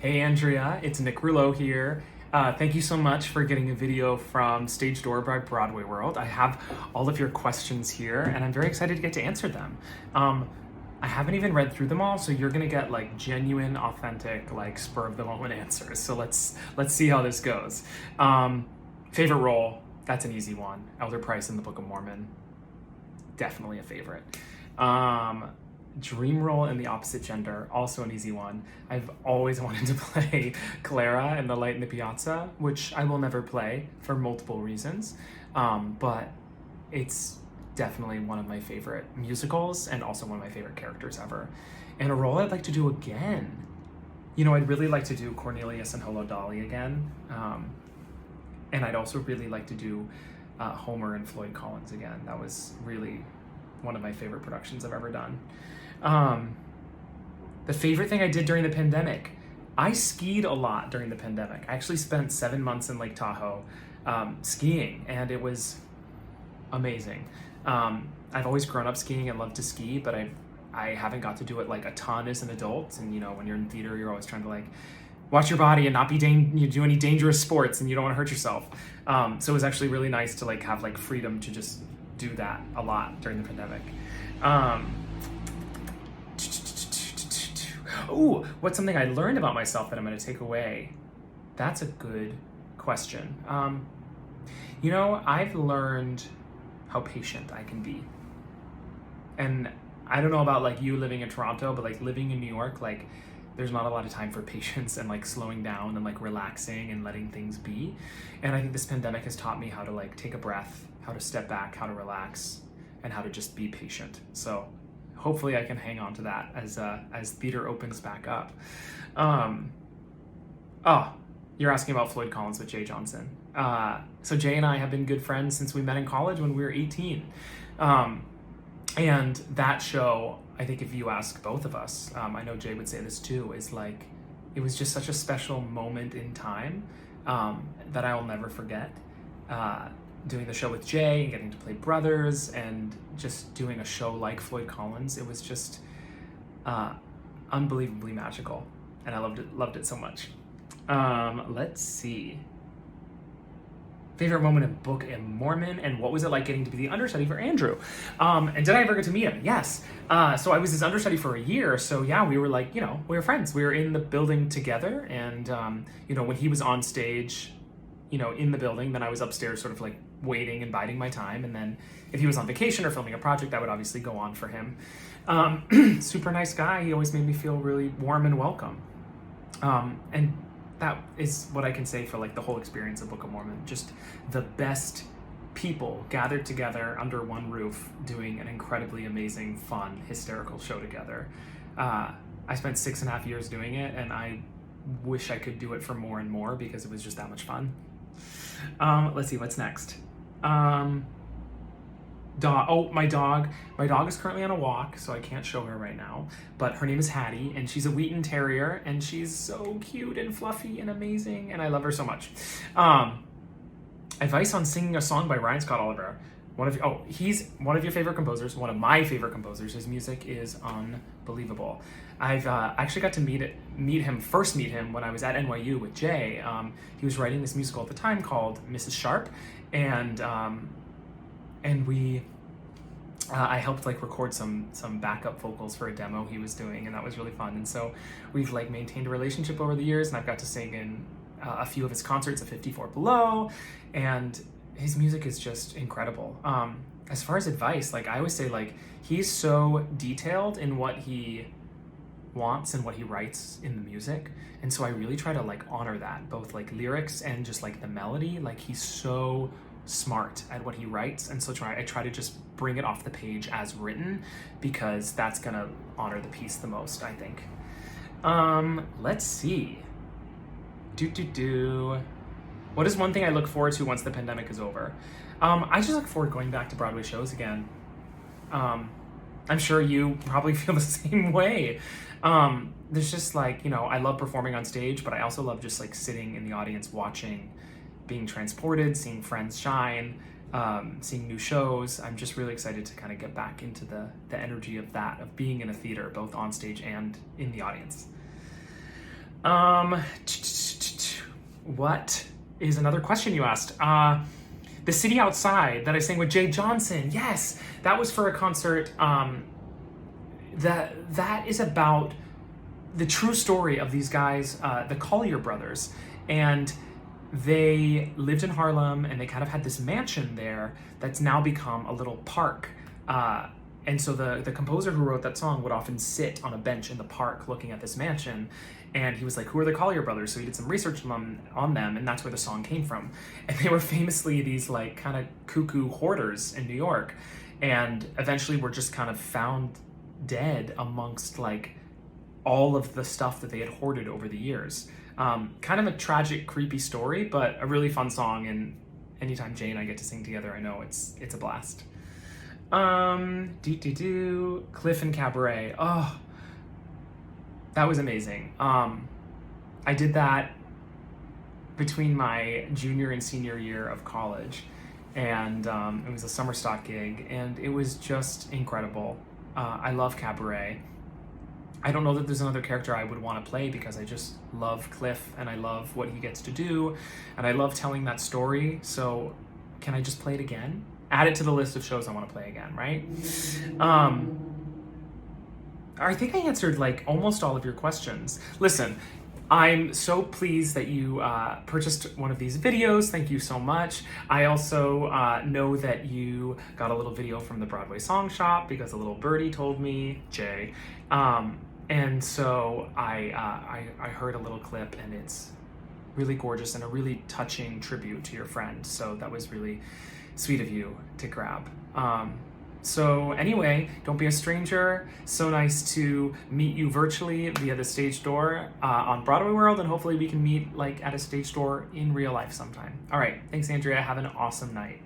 Hey Andrea, it's Nick Rouleau here. Thank you so much for getting a video from Stage Door by Broadway World. I have all of your questions here and I'm very excited to get to answer them. I haven't even read through them all, so you're gonna get like genuine, authentic, like spur of the moment answers. So let's see how this goes. Favorite role, that's an easy one. Elder Price in the Book of Mormon, definitely a favorite. Dream role in the opposite gender, also an easy one. I've always wanted to play Clara in The Light in the Piazza, which I will never play for multiple reasons, but it's definitely one of my favorite musicals and also one of my favorite characters ever. And a role I'd like to do again, I'd really like to do Cornelius and Holo Dolly again, and I'd also really like to do Homer and Floyd Collins again. That was really one of my favorite productions I've ever done. The favorite thing I did during the pandemic, I skied a lot during the pandemic. I actually spent 7 months in Lake Tahoe skiing, and it was amazing. I've always grown up skiing and loved to ski, but I haven't got to do it like a ton as an adult. And when you're in theater, you're always trying to like watch your body and not be do any dangerous sports, and you don't want to hurt yourself. So it was actually really nice to like have like freedom to just do that a lot during the pandemic. Oh, what's something I learned about myself that I'm going to take away? That's a good question. I've learned how patient I can be. And I don't know about like you living in Toronto, but like living in New York, like there's not a lot of time for patience and like slowing down and like relaxing and letting things be. And I think this pandemic has taught me how to like take a breath, how to step back, how to relax, and how to just be patient. So hopefully I can hang on to that as theater opens back up. You're asking about Floyd Collins with Jay Johnson. So Jay and I have been good friends since we met in college when we were 18. And that show, I think if you ask both of us, I know Jay would say this too, is like, it was just such a special moment in time that I'll never forget. Doing the show with Jay and getting to play brothers and just doing a show like Floyd Collins, it was just unbelievably magical, and I loved it so much. Let's see. Favorite moment in Book of Mormon, and what was it like getting to be the understudy for Andrew? And did I ever get to meet him? Yes. So I was his understudy for a year. So yeah, we were like, we were friends. We were in the building together, and when he was on stage, in the building, then I was upstairs sort of like waiting and biding my time. And then if he was on vacation or filming a project, that would obviously go on for him. Super nice guy. He always made me feel really warm and welcome. And that is what I can say for like the whole experience of Book of Mormon. Just the best people gathered together under one roof doing an incredibly amazing, fun, hysterical show together. I spent 6.5 years doing it, and I wish I could do it for more and more because it was just that much fun. Let's see, what's next? My dog is currently on a walk, so I can't show her right now, but her name is Hattie, and she's a Wheaton Terrier, and she's so cute and fluffy and amazing, and I love her so much. Advice on singing a song by Ryan Scott Oliver. He's one of your favorite composers, one of my favorite composers. His music is unbelievable. I've actually got to meet him when I was at NYU with Jay. He was writing this musical at the time called Mrs. Sharp, and I helped like record some backup vocals for a demo he was doing, and that was really fun. And so we've like maintained a relationship over the years, and I've got to sing in a few of his concerts at 54 Below, and his music is just incredible. As far as advice, like I always say, like he's so detailed in what he wants and what he writes in the music, and so I really try to like honor that, both like lyrics and just like the melody. Like he's so smart at what he writes, and so I try to just bring it off the page as written, because that's gonna honor the piece the most, I think. Let's see. What is one thing I look forward to once the pandemic is over? I just look forward to going back to Broadway shows again. I'm sure you probably feel the same way. There's just like, I love performing on stage, but I also love just like sitting in the audience watching, being transported, seeing friends shine, seeing new shows. I'm just really excited to kind of get back into the energy of that, of being in a theater, both on stage and in the audience. Um, what is another question you asked? The City Outside that I sang with Jay Johnson. Yes, that was for a concert. That is about the true story of these guys, the Collier brothers, and they lived in Harlem and they kind of had this mansion there that's now become a little park. And so the composer who wrote that song would often sit on a bench in the park looking at this mansion. And he was like, who are the Collier brothers? So he did some research on them, and that's where the song came from. And they were famously these like kind of cuckoo hoarders in New York. And eventually were just kind of found dead amongst like all of the stuff that they had hoarded over the years. Kind of a tragic, creepy story, but a really fun song. And anytime Jay and I get to sing together, I know it's a blast. Cliff and Cabaret. Oh, that was amazing. I did that between my junior and senior year of college, and it was a summer stock gig, and it was just incredible. I love Cabaret. I don't know that there's another character I would want to play because I just love Cliff and I love what he gets to do, and I love telling that story. So can I just play it again? Add it to the list of shows I want to play again, right? I think I answered like almost all of your questions. Listen, I'm so pleased that you purchased one of these videos. Thank you so much. I also know that you got a little video from the Broadway Song Shop because a little birdie told me, Jay. And so I heard a little clip, and it's really gorgeous and a really touching tribute to your friend. So that was really sweet of you to grab. So anyway, don't be a stranger. So nice to meet you virtually via the stage door on Broadway World, and hopefully we can meet like at a stage door in real life sometime. All right, thanks Andrea, have an awesome night.